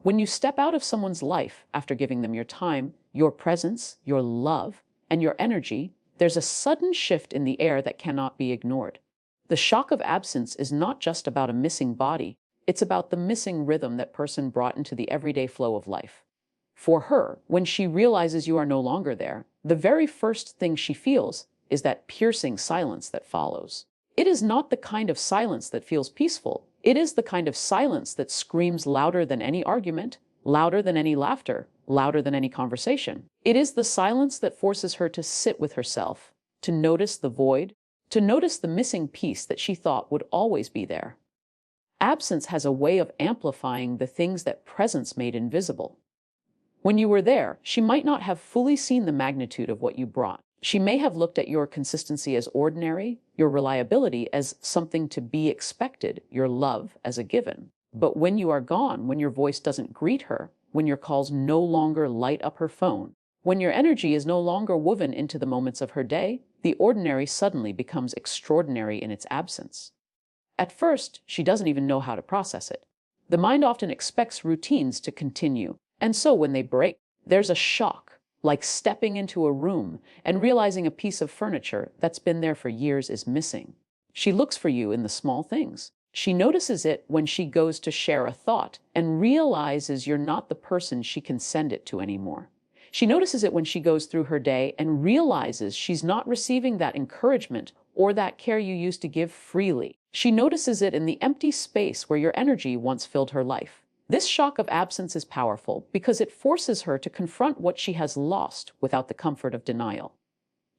When you step out of someone's life after giving them your time, your presence, your love, and your energy, there's a sudden shift in the air that cannot be ignored. The shock of absence is not just about a missing body, it's about the missing rhythm that person brought into the everyday flow of life. For her, when she realizes you are no longer there, the very first thing she feels is that piercing silence that follows. It is not the kind of silence that feels peaceful. It is the kind of silence that screams louder than any argument, louder than any laughter, louder than any conversation. It is the silence that forces her to sit with herself, to notice the void, to notice the missing piece that she thought would always be there. Absence has a way of amplifying the things that presence made invisible. When you were there, she might not have fully seen the magnitude of what you brought. She may have looked at your consistency as ordinary, your reliability as something to be expected, your love as a given. But when you are gone, when your voice doesn't greet her, when your calls no longer light up her phone, when your energy is no longer woven into the moments of her day, the ordinary suddenly becomes extraordinary in its absence. At first, she doesn't even know how to process it. The mind often expects routines to continue, and so when they break, there's a shock, like stepping into a room and realizing a piece of furniture that's been there for years is missing. She looks for you in the small things. She notices it when she goes to share a thought and realizes you're not the person she can send it to anymore. She notices it when she goes through her day and realizes she's not receiving that encouragement or that care you used to give freely. She notices it in the empty space where your energy once filled her life. This shock of absence is powerful because it forces her to confront what she has lost without the comfort of denial.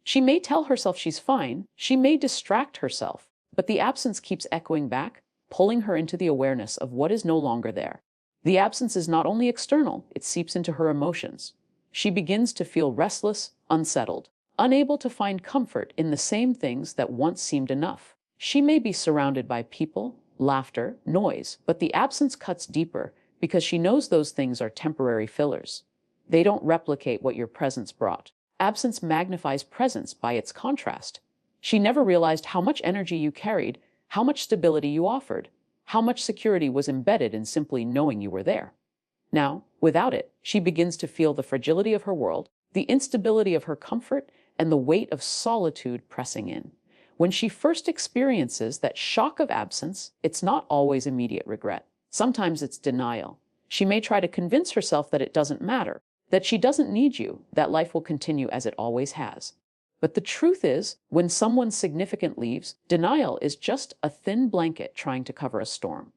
She may tell herself she's fine, she may distract herself, but the absence keeps echoing back, pulling her into the awareness of what is no longer there. The absence is not only external, it seeps into her emotions. She begins to feel restless, unsettled, unable to find comfort in the same things that once seemed enough. She may be surrounded by people, laughter, noise, but the absence cuts deeper because she knows those things are temporary fillers. They don't replicate what your presence brought. Absence magnifies presence by its contrast. She never realized how much energy you carried, how much stability you offered, how much security was embedded in simply knowing you were there. Now, without it, she begins to feel the fragility of her world, the instability of her comfort, and the weight of solitude pressing in. When she first experiences that shock of absence, it's not always immediate regret. Sometimes it's denial. She may try to convince herself that it doesn't matter, that she doesn't need you, that life will continue as it always has. But the truth is, when someone significant leaves, denial is just a thin blanket trying to cover a storm.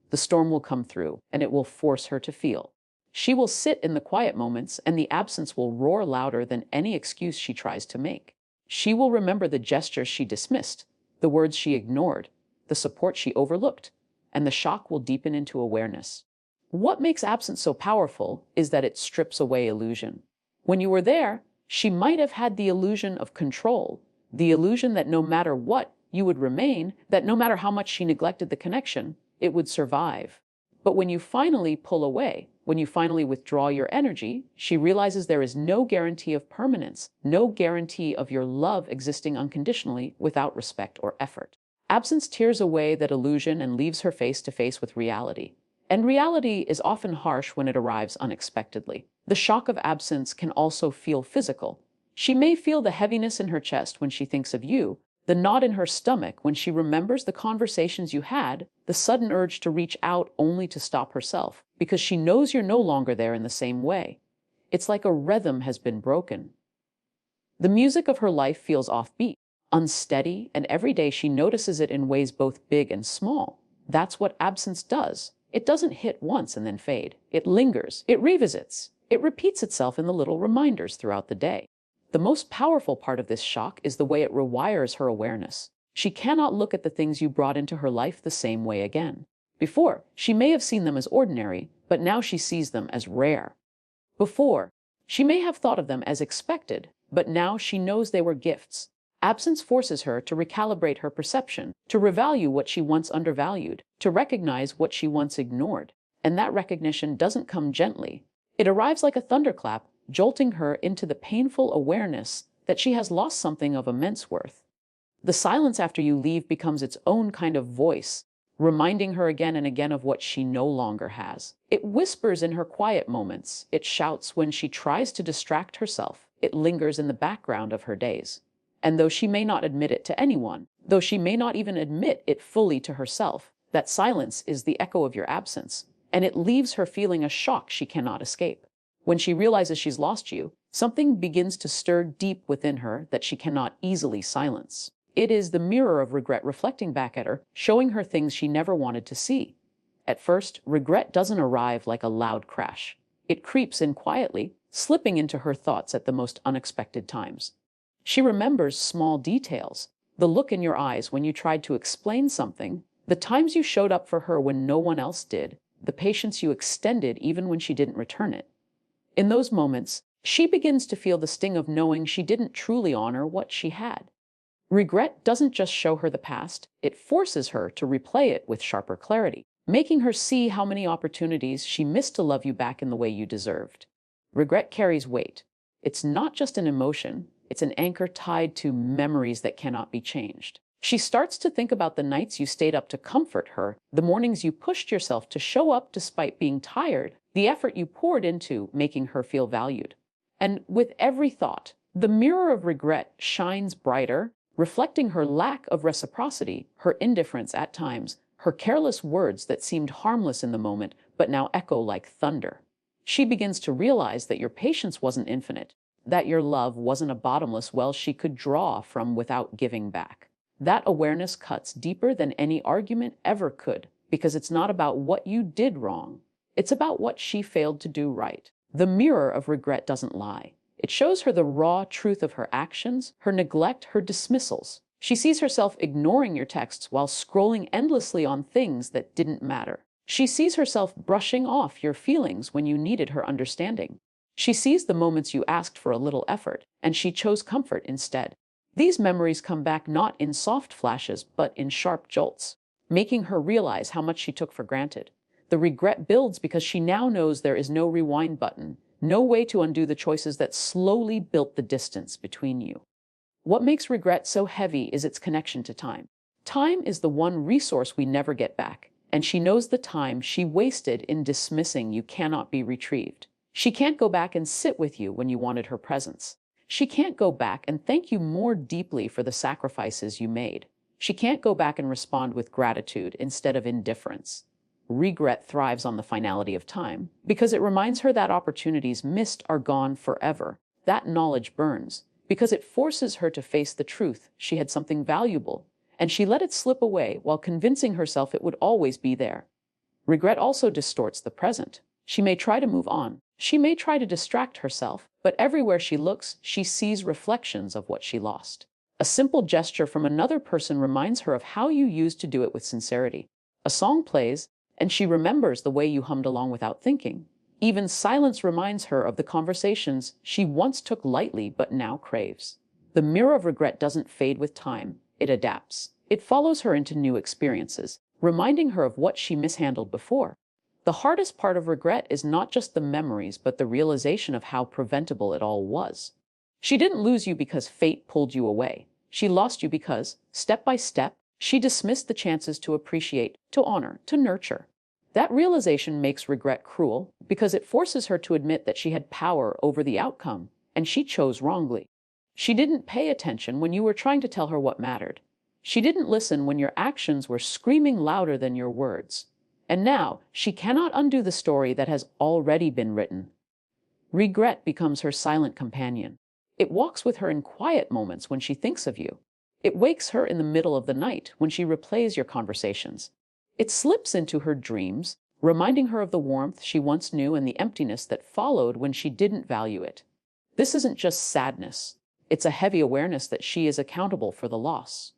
The storm will come through, and it will force her to feel. She will sit in the quiet moments, and the absence will roar louder than any excuse she tries to make. She will remember the gestures she dismissed, the words she ignored, the support she overlooked, and the shock will deepen into awareness. What makes absence so powerful is that it strips away illusion. When you were there, she might have had the illusion of control, the illusion that no matter what, you would remain, that no matter how much she neglected the connection, it would survive. But when you finally pull away, when you finally withdraw your energy, she realizes there is no guarantee of permanence, no guarantee of your love existing unconditionally without respect or effort. Absence tears away that illusion and leaves her face to face with reality. And reality is often harsh when it arrives unexpectedly. The shock of absence can also feel physical. She may feel the heaviness in her chest when she thinks of you, the knot in her stomach when she remembers the conversations you had, the sudden urge to reach out only to stop herself, because she knows you're no longer there in the same way. It's like a rhythm has been broken. The music of her life feels offbeat, unsteady, and every day she notices it in ways both big and small. That's what absence does. It doesn't hit once and then fade. It lingers, it revisits, it repeats itself in the little reminders throughout the day. The most powerful part of this shock is the way it rewires her awareness. She cannot look at the things you brought into her life the same way again. Before, she may have seen them as ordinary, but now she sees them as rare. Before, she may have thought of them as expected, but now she knows they were gifts. Absence forces her to recalibrate her perception, to revalue what she once undervalued, to recognize what she once ignored. And that recognition doesn't come gently. It arrives like a thunderclap, jolting her into the painful awareness that she has lost something of immense worth. The silence after you leave becomes its own kind of voice, reminding her again and again of what she no longer has. It whispers in her quiet moments. It shouts when she tries to distract herself. It lingers in the background of her days. And though she may not admit it to anyone, though she may not even admit it fully to herself, that silence is the echo of your absence, and it leaves her feeling a shock she cannot escape. When she realizes she's lost you, something begins to stir deep within her that she cannot easily silence. It is the mirror of regret reflecting back at her, showing her things she never wanted to see. At first, regret doesn't arrive like a loud crash. It creeps in quietly, slipping into her thoughts at the most unexpected times. She remembers small details, the look in your eyes when you tried to explain something, the times you showed up for her when no one else did, the patience you extended even when she didn't return it. In those moments, she begins to feel the sting of knowing she didn't truly honor what she had. Regret doesn't just show her the past, it forces her to replay it with sharper clarity, making her see how many opportunities she missed to love you back in the way you deserved. Regret carries weight. It's not just an emotion, it's an anchor tied to memories that cannot be changed. She starts to think about the nights you stayed up to comfort her, the mornings you pushed yourself to show up despite being tired, the effort you poured into making her feel valued. And with every thought, the mirror of regret shines brighter, reflecting her lack of reciprocity, her indifference at times, her careless words that seemed harmless in the moment but now echo like thunder. She begins to realize that your patience wasn't infinite, that your love wasn't a bottomless well she could draw from without giving back. That awareness cuts deeper than any argument ever could, because it's not about what you did wrong. It's about what she failed to do right. The mirror of regret doesn't lie. It shows her the raw truth of her actions, her neglect, her dismissals. She sees herself ignoring your texts while scrolling endlessly on things that didn't matter. She sees herself brushing off your feelings when you needed her understanding. She sees the moments you asked for a little effort, and she chose comfort instead. These memories come back not in soft flashes, but in sharp jolts, making her realize how much she took for granted. The regret builds because she now knows there is no rewind button, no way to undo the choices that slowly built the distance between you. What makes regret so heavy is its connection to time. Time is the one resource we never get back, and she knows the time she wasted in dismissing you cannot be retrieved. She can't go back and sit with you when you wanted her presence. She can't go back and thank you more deeply for the sacrifices you made. She can't go back and respond with gratitude instead of indifference. Regret thrives on the finality of time because it reminds her that opportunities missed are gone forever. That knowledge burns because it forces her to face the truth she had something valuable, and she let it slip away while convincing herself it would always be there. Regret also distorts the present. She may try to move on. She may try to distract herself, but everywhere she looks, she sees reflections of what she lost. A simple gesture from another person reminds her of how you used to do it with sincerity. A song plays, and she remembers the way you hummed along without thinking. Even silence reminds her of the conversations she once took lightly but now craves. The mirror of regret doesn't fade with time, it adapts. It follows her into new experiences, reminding her of what she mishandled before. The hardest part of regret is not just the memories, but the realization of how preventable it all was. She didn't lose you because fate pulled you away. She lost you because, step by step, she dismissed the chances to appreciate, to honor, to nurture. That realization makes regret cruel because it forces her to admit that she had power over the outcome, and she chose wrongly. She didn't pay attention when you were trying to tell her what mattered. She didn't listen when your actions were screaming louder than your words. And now, she cannot undo the story that has already been written. Regret becomes her silent companion. It walks with her in quiet moments when she thinks of you. It wakes her in the middle of the night when she replays your conversations. It slips into her dreams, reminding her of the warmth she once knew and the emptiness that followed when she didn't value it. This isn't just sadness. It's a heavy awareness that she is accountable for the loss.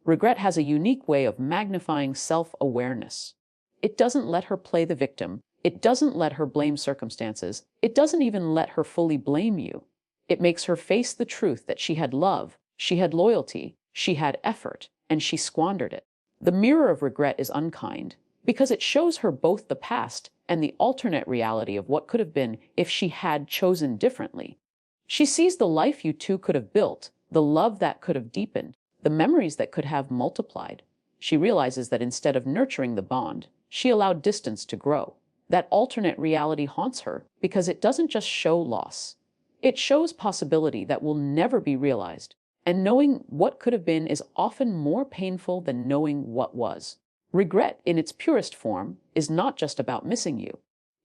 Regret has a unique way of magnifying self-awareness. It doesn't let her play the victim. It doesn't let her blame circumstances. It doesn't even let her fully blame you. It makes her face the truth that she had love, she had loyalty, she had effort, and she squandered it. The mirror of regret is unkind because it shows her both the past and the alternate reality of what could have been if she had chosen differently. She sees the life you two could have built, the love that could have deepened, the memories that could have multiplied. she realizes that instead of nurturing the bond, she allowed distance to grow. That alternate reality haunts her because it doesn't just show loss. It shows possibility that will never be realized. And knowing what could have been is often more painful than knowing what was. Regret, in its purest form, is not just about missing you.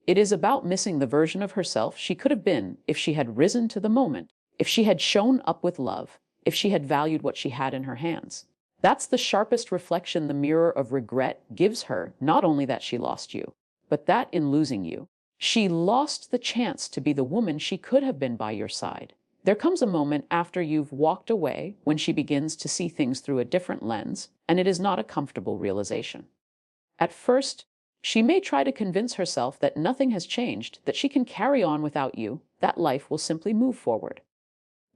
It is about missing the version of herself she could have been if she had risen to the moment, if she had shown up with love, if she had valued what she had in her hands. That's the sharpest reflection the mirror of regret gives her, not only that she lost you, but that in losing you, she lost the chance to be the woman she could have been by your side. There comes a moment after you've walked away when she begins to see things through a different lens, and it is not a comfortable realization. At first, she may try to convince herself that nothing has changed, that she can carry on without you, that life will simply move forward.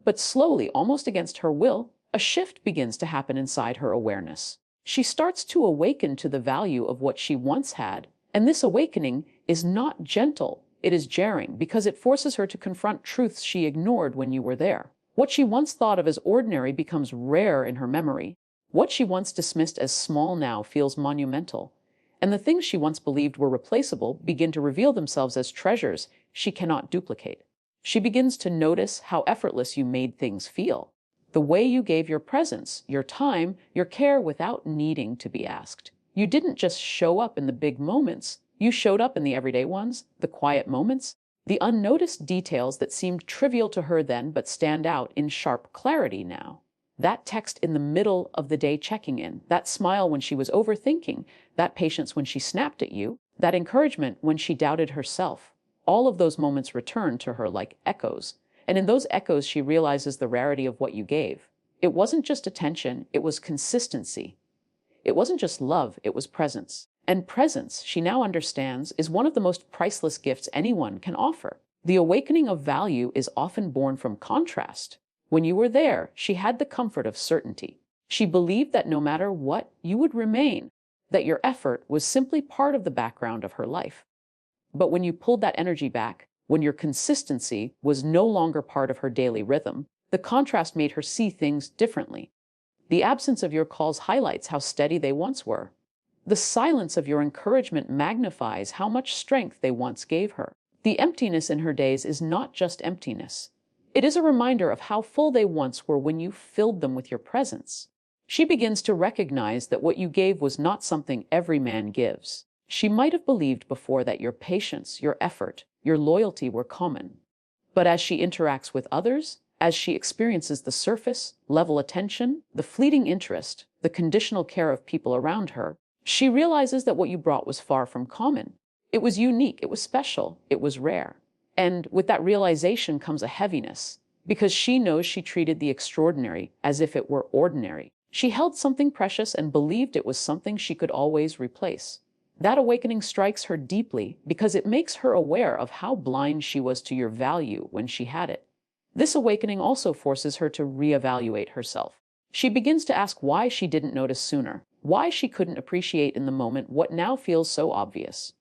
But slowly, almost against her will, a shift begins to happen inside her awareness. She starts to awaken to the value of what she once had, and this awakening is not gentle, it is jarring because it forces her to confront truths she ignored when you were there. What she once thought of as ordinary becomes rare in her memory. What she once dismissed as small now feels monumental. And the things she once believed were replaceable begin to reveal themselves as treasures she cannot duplicate. She begins to notice how effortless you made things feel. The way you gave your presence, your time, your care without needing to be asked. You didn't just show up in the big moments. You showed up in the everyday ones, the quiet moments, the unnoticed details that seemed trivial to her then but stand out in sharp clarity now. That text in the middle of the day checking in, that smile when she was overthinking, that patience when she snapped at you, that encouragement when she doubted herself. All of those moments return to her like echoes. And in those echoes, she realizes the rarity of what you gave. It wasn't just attention, it was consistency. It wasn't just love, it was presence. And presence, she now understands, is one of the most priceless gifts anyone can offer. The awakening of value is often born from contrast. When you were there, she had the comfort of certainty. She believed that no matter what, you would remain, that your effort was simply part of the background of her life. But when you pulled that energy back, when your consistency was no longer part of her daily rhythm, the contrast made her see things differently. The absence of your calls highlights how steady they once were. The silence of your encouragement magnifies how much strength they once gave her. The emptiness in her days is not just emptiness. It is a reminder of how full they once were when you filled them with your presence. She begins to recognize that what you gave was not something every man gives. She might have believed before that your patience, your effort, your loyalty were common. But as she interacts with others, as she experiences the surface level attention, the fleeting interest, the conditional care of people around her, she realizes that what you brought was far from common. It was unique, it was special, it was rare. And with that realization comes a heaviness, because she knows she treated the extraordinary as if it were ordinary. She held something precious and believed it was something she could always replace. That awakening strikes her deeply because it makes her aware of how blind she was to your value when she had it. This awakening also forces her to reevaluate herself. She begins to ask why she didn't notice sooner, why she couldn't appreciate in the moment what now feels so obvious.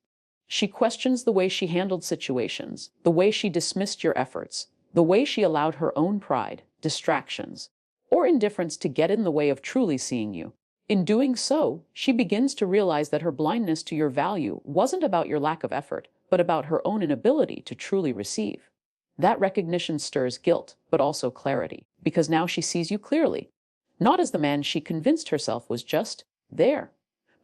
She questions the way she handled situations, the way she dismissed your efforts, the way she allowed her own pride, distractions, or indifference to get in the way of truly seeing you. In doing so, she begins to realize that her blindness to your value wasn't about your lack of effort, but about her own inability to truly receive. That recognition stirs guilt, but also clarity, because now she sees you clearly, not as the man she convinced herself was just there,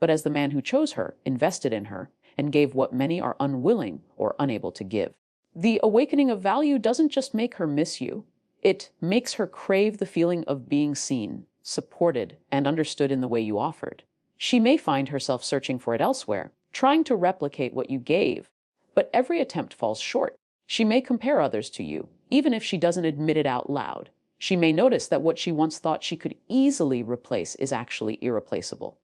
but as the man who chose her, invested in her, and gave what many are unwilling or unable to give. The awakening of value doesn't just make her miss you, it makes her crave the feeling of being seen, supported, and understood in the way you offered. She may find herself searching for it elsewhere, trying to replicate what you gave, but every attempt falls short. She may compare others to you, even if she doesn't admit it out loud. She may notice that what she once thought she could easily replace is actually irreplaceable.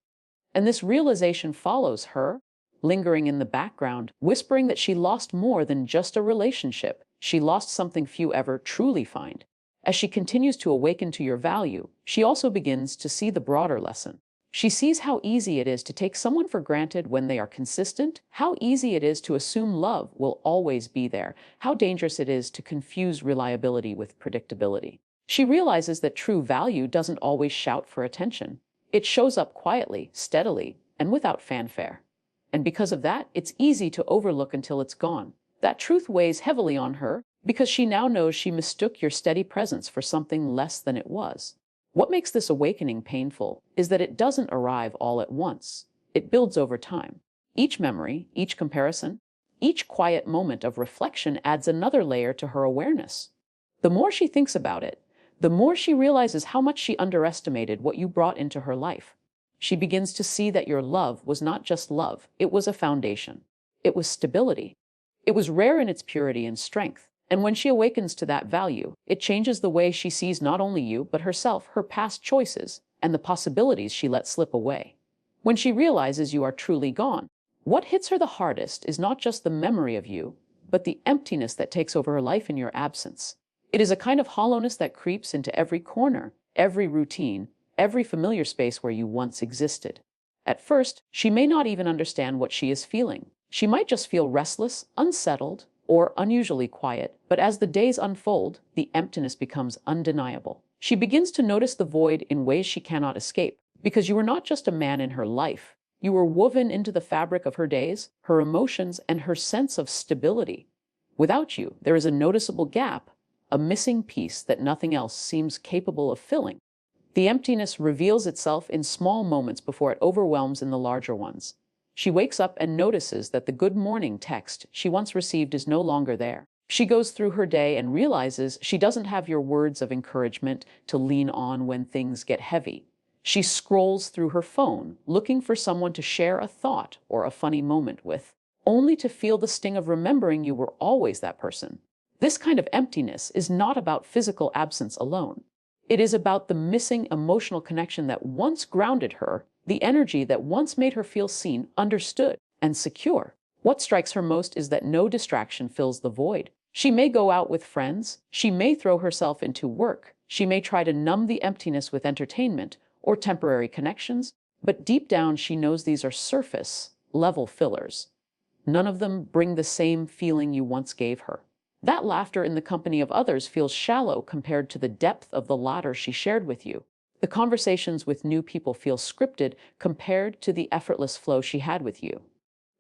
And this realization follows her, lingering in the background, whispering that she lost more than just a relationship. She lost something few ever truly find. As she continues to awaken to your value, she also begins to see the broader lesson. She sees how easy it is to take someone for granted when they are consistent, how easy it is to assume love will always be there, how dangerous it is to confuse reliability with predictability. She realizes that true value doesn't always shout for attention. It shows up quietly, steadily, and without fanfare. And because of that, it's easy to overlook until it's gone. That truth weighs heavily on her because she now knows she mistook your steady presence for something less than it was. What makes this awakening painful is that it doesn't arrive all at once. It builds over time. Each memory, each comparison, each quiet moment of reflection adds another layer to her awareness. The more she thinks about it, the more she realizes how much she underestimated what you brought into her life. She begins to see that your love was not just love, it was a foundation. It was stability. It was rare in its purity and strength. And when she awakens to that value, it changes the way she sees not only you, but herself, her past choices, and the possibilities she let slip away. When she realizes you are truly gone, what hits her the hardest is not just the memory of you, but the emptiness that takes over her life in your absence. It is a kind of hollowness that creeps into every corner, every routine, every familiar space where you once existed. At first, she may not even understand what she is feeling. She might just feel restless, unsettled, or unusually quiet, but as the days unfold, the emptiness becomes undeniable. She begins to notice the void in ways she cannot escape, because you were not just a man in her life. You were woven into the fabric of her days, her emotions, and her sense of stability. Without you, there is a noticeable gap, a missing piece that nothing else seems capable of filling. The emptiness reveals itself in small moments before it overwhelms in the larger ones. She wakes up and notices that the good morning text she once received is no longer there. She goes through her day and realizes she doesn't have your words of encouragement to lean on when things get heavy. She scrolls through her phone, looking for someone to share a thought or a funny moment with, only to feel the sting of remembering you were always that person. This kind of emptiness is not about physical absence alone. It is about the missing emotional connection that once grounded her, the energy that once made her feel seen, understood, and secure. What strikes her most is that no distraction fills the void. She may go out with friends, she may throw herself into work, she may try to numb the emptiness with entertainment or temporary connections, but deep down she knows these are surface, level fillers. None of them bring the same feeling you once gave her. That laughter in the company of others feels shallow compared to the depth of the laughter she shared with you. The conversations with new people feel scripted compared to the effortless flow she had with you.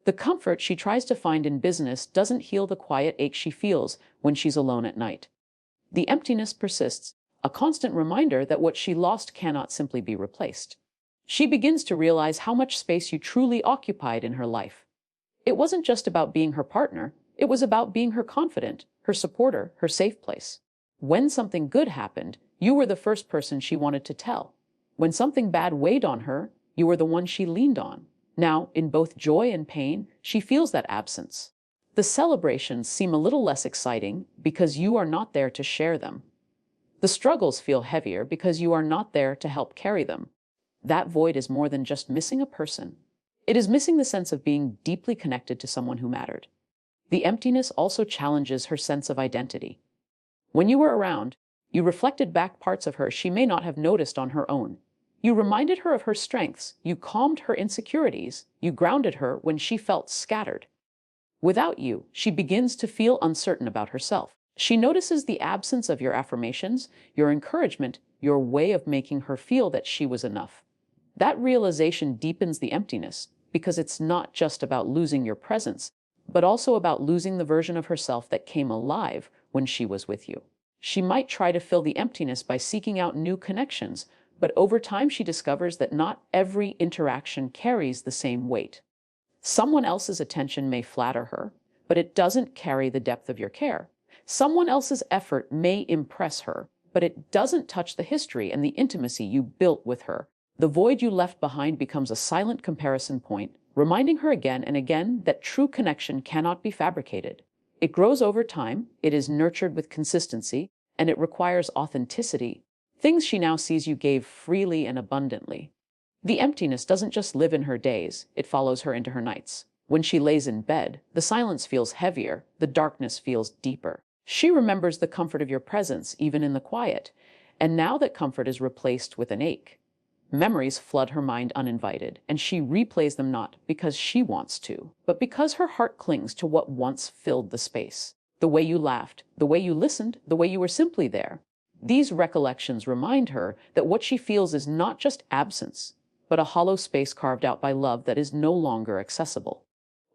The comfort she tries to find in business doesn't heal the quiet ache she feels when she's alone at night. The emptiness persists, a constant reminder that what she lost cannot simply be replaced. She begins to realize how much space you truly occupied in her life. It wasn't just about being her partner, it was about being her confidant, her supporter, her safe place. When something good happened, you were the first person she wanted to tell. When something bad weighed on her, you were the one she leaned on. Now, in both joy and pain, she feels that absence. The celebrations seem a little less exciting because you are not there to share them. The struggles feel heavier because you are not there to help carry them. That void is more than just missing a person. It is missing the sense of being deeply connected to someone who mattered. The emptiness also challenges her sense of identity. When you were around, you reflected back parts of her she may not have noticed on her own. You reminded her of her strengths, you calmed her insecurities, you grounded her when she felt scattered. Without you, she begins to feel uncertain about herself. She notices the absence of your affirmations, your encouragement, your way of making her feel that she was enough. That realization deepens the emptiness because it's not just about losing your presence, but also about losing the version of herself that came alive when she was with you. She might try to fill the emptiness by seeking out new connections, but over time she discovers that not every interaction carries the same weight. Someone else's attention may flatter her, but it doesn't carry the depth of your care. Someone else's effort may impress her, but it doesn't touch the history and the intimacy you built with her. The void you left behind becomes a silent comparison point, reminding her again and again that true connection cannot be fabricated. It grows over time, it is nurtured with consistency, and it requires authenticity, things she now sees you gave freely and abundantly. The emptiness doesn't just live in her days, it follows her into her nights. When she lays in bed, the silence feels heavier, the darkness feels deeper. She remembers the comfort of your presence, even in the quiet, and now that comfort is replaced with an ache. Memories flood her mind uninvited, and she replays them not because she wants to, but because her heart clings to what once filled the space. The way you laughed, the way you listened, the way you were simply there. These recollections remind her that what she feels is not just absence, but a hollow space carved out by love that is no longer accessible.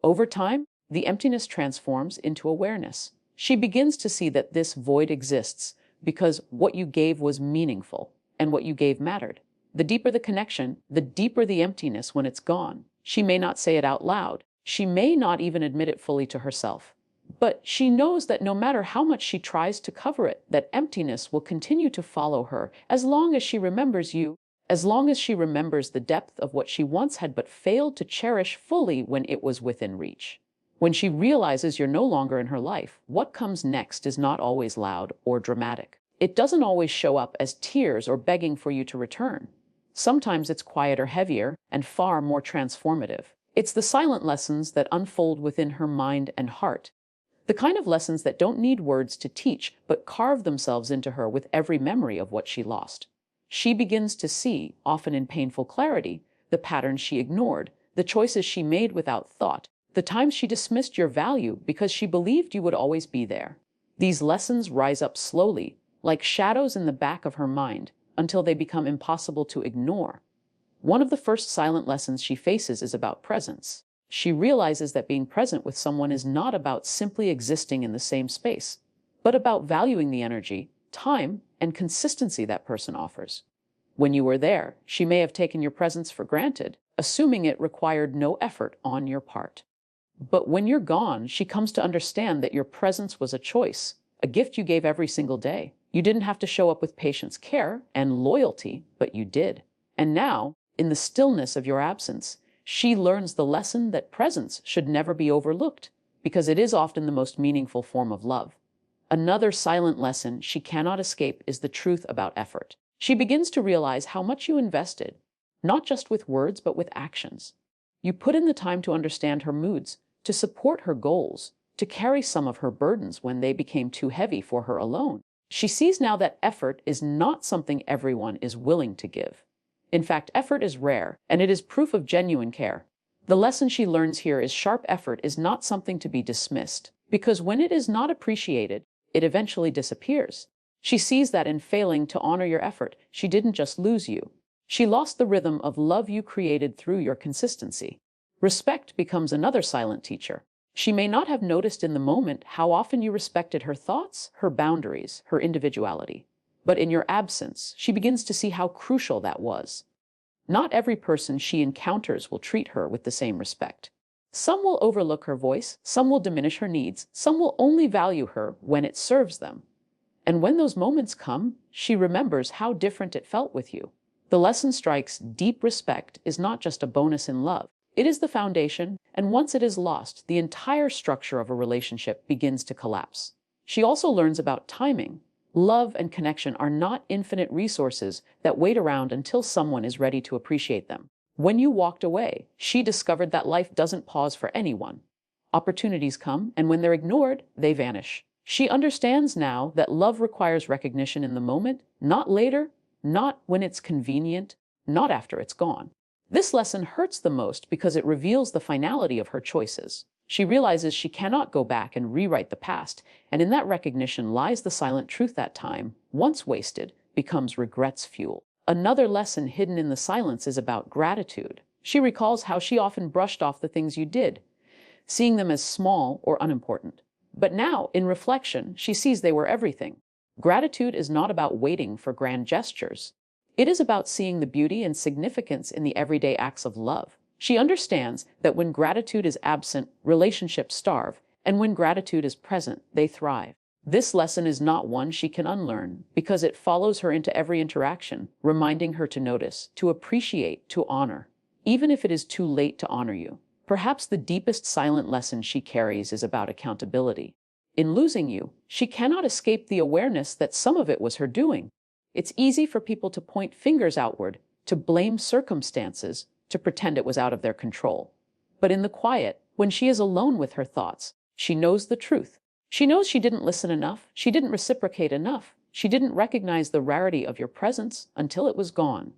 Over time, the emptiness transforms into awareness. She begins to see that this void exists because what you gave was meaningful and what you gave mattered. The deeper the connection, the deeper the emptiness when it's gone. She may not say it out loud. She may not even admit it fully to herself. But she knows that no matter how much she tries to cover it, that emptiness will continue to follow her as long as she remembers you, as long as she remembers the depth of what she once had but failed to cherish fully when it was within reach. When she realizes you're no longer in her life, what comes next is not always loud or dramatic. It doesn't always show up as tears or begging for you to return. Sometimes it's quieter, heavier, and far more transformative. It's the silent lessons that unfold within her mind and heart. The kind of lessons that don't need words to teach, but carve themselves into her with every memory of what she lost. She begins to see, often in painful clarity, the patterns she ignored, the choices she made without thought, the times she dismissed your value because she believed you would always be there. These lessons rise up slowly, like shadows in the back of her mind, until they become impossible to ignore. One of the first silent lessons she faces is about presence. She realizes that being present with someone is not about simply existing in the same space, but about valuing the energy, time, and consistency that person offers. When you were there, she may have taken your presence for granted, assuming it required no effort on your part. But when you're gone, she comes to understand that your presence was a choice, a gift you gave every single day. You didn't have to show up with patience, care, and loyalty, but you did. And now, in the stillness of your absence, she learns the lesson that presence should never be overlooked, because it is often the most meaningful form of love. Another silent lesson she cannot escape is the truth about effort. She begins to realize how much you invested, not just with words, but with actions. You put in the time to understand her moods, to support her goals, to carry some of her burdens when they became too heavy for her alone. She sees now that effort is not something everyone is willing to give. In fact, effort is rare, and it is proof of genuine care. The lesson she learns here is sharp effort is not something to be dismissed, because when it is not appreciated, it eventually disappears. She sees that in failing to honor your effort, she didn't just lose you. She lost the rhythm of love you created through your consistency. Respect becomes another silent teacher. She may not have noticed in the moment how often you respected her thoughts, her boundaries, her individuality. But in your absence, she begins to see how crucial that was. Not every person she encounters will treat her with the same respect. Some will overlook her voice, some will diminish her needs, some will only value her when it serves them. And when those moments come, she remembers how different it felt with you. The lesson strikes: deep respect is not just a bonus in love. It is the foundation, and once it is lost, the entire structure of a relationship begins to collapse. She also learns about timing. Love and connection are not infinite resources that wait around until someone is ready to appreciate them. When you walked away, she discovered that life doesn't pause for anyone. Opportunities come, and when they're ignored, they vanish. She understands now that love requires recognition in the moment, not later, not when it's convenient, not after it's gone. This lesson hurts the most because it reveals the finality of her choices. She realizes she cannot go back and rewrite the past, and in that recognition lies the silent truth that time, once wasted, becomes regret's fuel. Another lesson hidden in the silence is about gratitude. She recalls how she often brushed off the things you did, seeing them as small or unimportant. But now, in reflection, she sees they were everything. Gratitude is not about waiting for grand gestures. It is about seeing the beauty and significance in the everyday acts of love. She understands that when gratitude is absent, relationships starve, and when gratitude is present, they thrive. This lesson is not one she can unlearn, because it follows her into every interaction, reminding her to notice, to appreciate, to honor, even if it is too late to honor you. Perhaps the deepest silent lesson she carries is about accountability. In losing you, she cannot escape the awareness that some of it was her doing. It's easy for people to point fingers outward, to blame circumstances, to pretend it was out of their control. But in the quiet, when she is alone with her thoughts, she knows the truth. She knows she didn't listen enough, she didn't reciprocate enough, she didn't recognize the rarity of your presence until it was gone.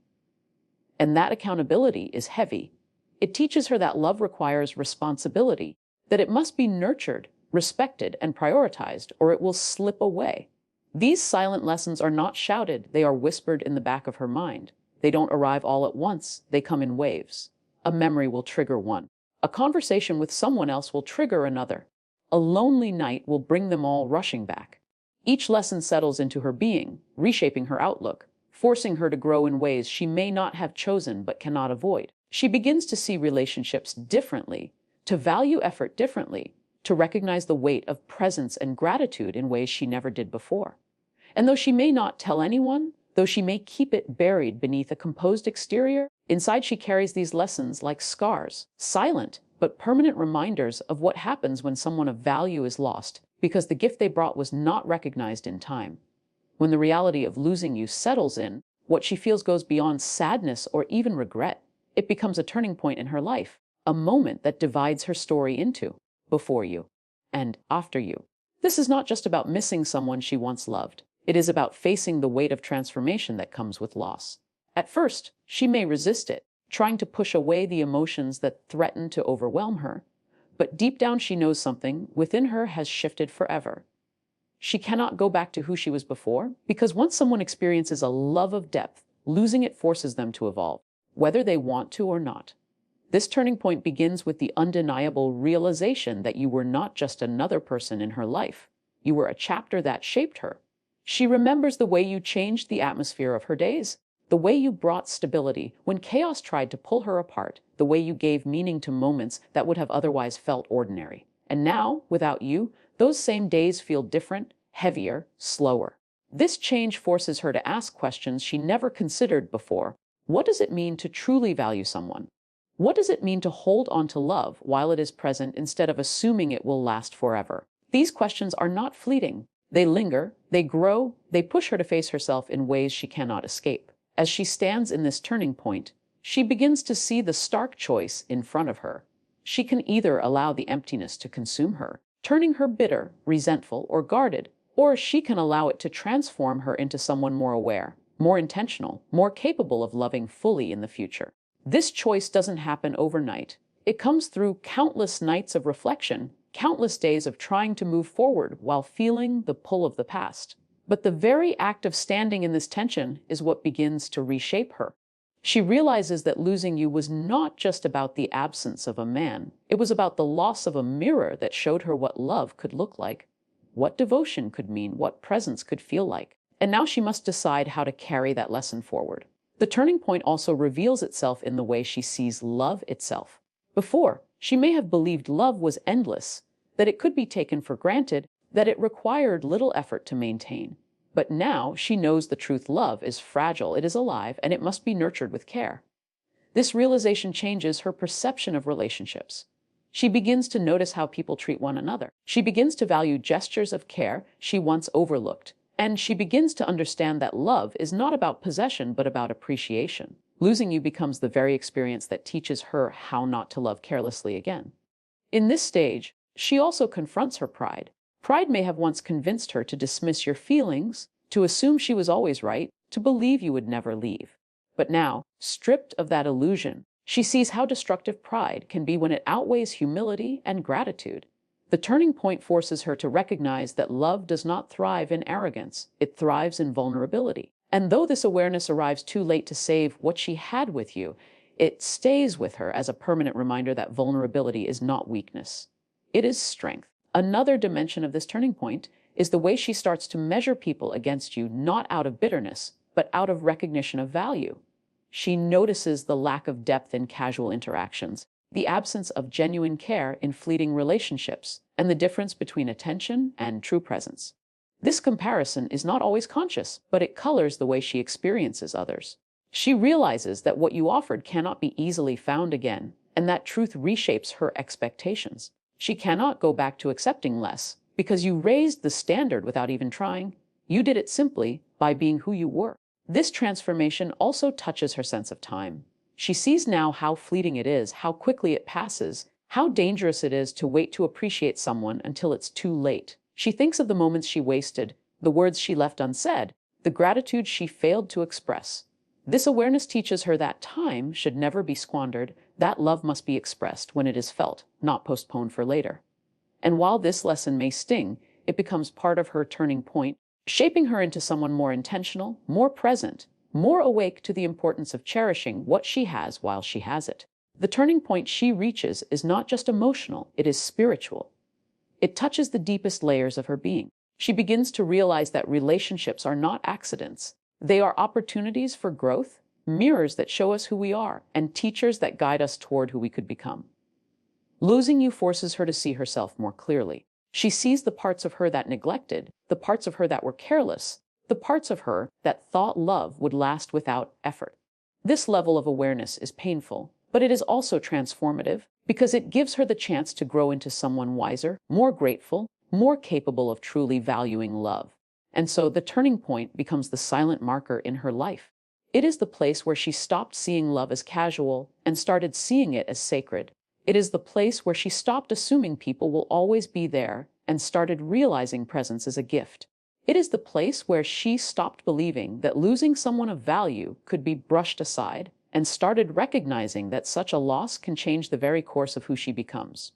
And that accountability is heavy. It teaches her that love requires responsibility, that it must be nurtured, respected, and prioritized, or it will slip away. These silent lessons are not shouted, they are whispered in the back of her mind. They don't arrive all at once, they come in waves. A memory will trigger one. A conversation with someone else will trigger another. A lonely night will bring them all rushing back. Each lesson settles into her being, reshaping her outlook, forcing her to grow in ways she may not have chosen but cannot avoid. She begins to see relationships differently, to value effort differently, to recognize the weight of presence and gratitude in ways she never did before. And though she may not tell anyone, though she may keep it buried beneath a composed exterior, inside she carries these lessons like scars, silent but permanent reminders of what happens when someone of value is lost because the gift they brought was not recognized in time. When the reality of losing you settles in, what she feels goes beyond sadness or even regret. It becomes a turning point in her life, a moment that divides her story into before you and after you. This is not just about missing someone she once loved. It is about facing the weight of transformation that comes with loss. At first, she may resist it, trying to push away the emotions that threaten to overwhelm her. But deep down she knows something within her has shifted forever. She cannot go back to who she was before, because once someone experiences a love of depth, losing it forces them to evolve, whether they want to or not. This turning point begins with the undeniable realization that you were not just another person in her life. You were a chapter that shaped her. She remembers the way you changed the atmosphere of her days, the way you brought stability when chaos tried to pull her apart, the way you gave meaning to moments that would have otherwise felt ordinary. And now, without you, those same days feel different, heavier, slower. This change forces her to ask questions she never considered before. What does it mean to truly value someone? What does it mean to hold on to love while it is present instead of assuming it will last forever? These questions are not fleeting. They linger, they grow, they push her to face herself in ways she cannot escape. As she stands in this turning point, she begins to see the stark choice in front of her. She can either allow the emptiness to consume her, turning her bitter, resentful, or guarded, or she can allow it to transform her into someone more aware, more intentional, more capable of loving fully in the future. This choice doesn't happen overnight. It comes through countless nights of reflection, countless days of trying to move forward while feeling the pull of the past. But the very act of standing in this tension is what begins to reshape her. She realizes that losing you was not just about the absence of a man. It was about the loss of a mirror that showed her what love could look like, what devotion could mean, what presence could feel like. And now she must decide how to carry that lesson forward. The turning point also reveals itself in the way she sees love itself. Before, she may have believed love was endless, that it could be taken for granted, that it required little effort to maintain. But now she knows the truth: love is fragile, it is alive, and it must be nurtured with care. This realization changes her perception of relationships. She begins to notice how people treat one another. She begins to value gestures of care she once overlooked. And she begins to understand that love is not about possession, but about appreciation. Losing you becomes the very experience that teaches her how not to love carelessly again. In this stage, she also confronts her pride. Pride may have once convinced her to dismiss your feelings, to assume she was always right, to believe you would never leave. But now, stripped of that illusion, she sees how destructive pride can be when it outweighs humility and gratitude. The turning point forces her to recognize that love does not thrive in arrogance, it thrives in vulnerability. And though this awareness arrives too late to save what she had with you, it stays with her as a permanent reminder that vulnerability is not weakness. It is strength. Another dimension of this turning point is the way she starts to measure people against you, not out of bitterness, but out of recognition of value. She notices the lack of depth in casual interactions, the absence of genuine care in fleeting relationships, and the difference between attention and true presence. This comparison is not always conscious, but it colors the way she experiences others. She realizes that what you offered cannot be easily found again, and that truth reshapes her expectations. She cannot go back to accepting less, because you raised the standard without even trying. You did it simply by being who you were. This transformation also touches her sense of time. She sees now how fleeting it is, how quickly it passes, how dangerous it is to wait to appreciate someone until it's too late. She thinks of the moments she wasted, the words she left unsaid, the gratitude she failed to express. This awareness teaches her that time should never be squandered, that love must be expressed when it is felt, not postponed for later. And while this lesson may sting, it becomes part of her turning point, shaping her into someone more intentional, more present, more awake to the importance of cherishing what she has while she has it. The turning point she reaches is not just emotional, it is spiritual. It touches the deepest layers of her being. She begins to realize that relationships are not accidents. They are opportunities for growth, mirrors that show us who we are, and teachers that guide us toward who we could become. Losing you forces her to see herself more clearly. She sees the parts of her that neglected, the parts of her that were careless, the parts of her that thought love would last without effort. This level of awareness is painful, but it is also transformative because it gives her the chance to grow into someone wiser, more grateful, more capable of truly valuing love. And so the turning point becomes the silent marker in her life. It is the place where she stopped seeing love as casual and started seeing it as sacred. It is the place where she stopped assuming people will always be there and started realizing presence is a gift. It is the place where she stopped believing that losing someone of value could be brushed aside and started recognizing that such a loss can change the very course of who she becomes.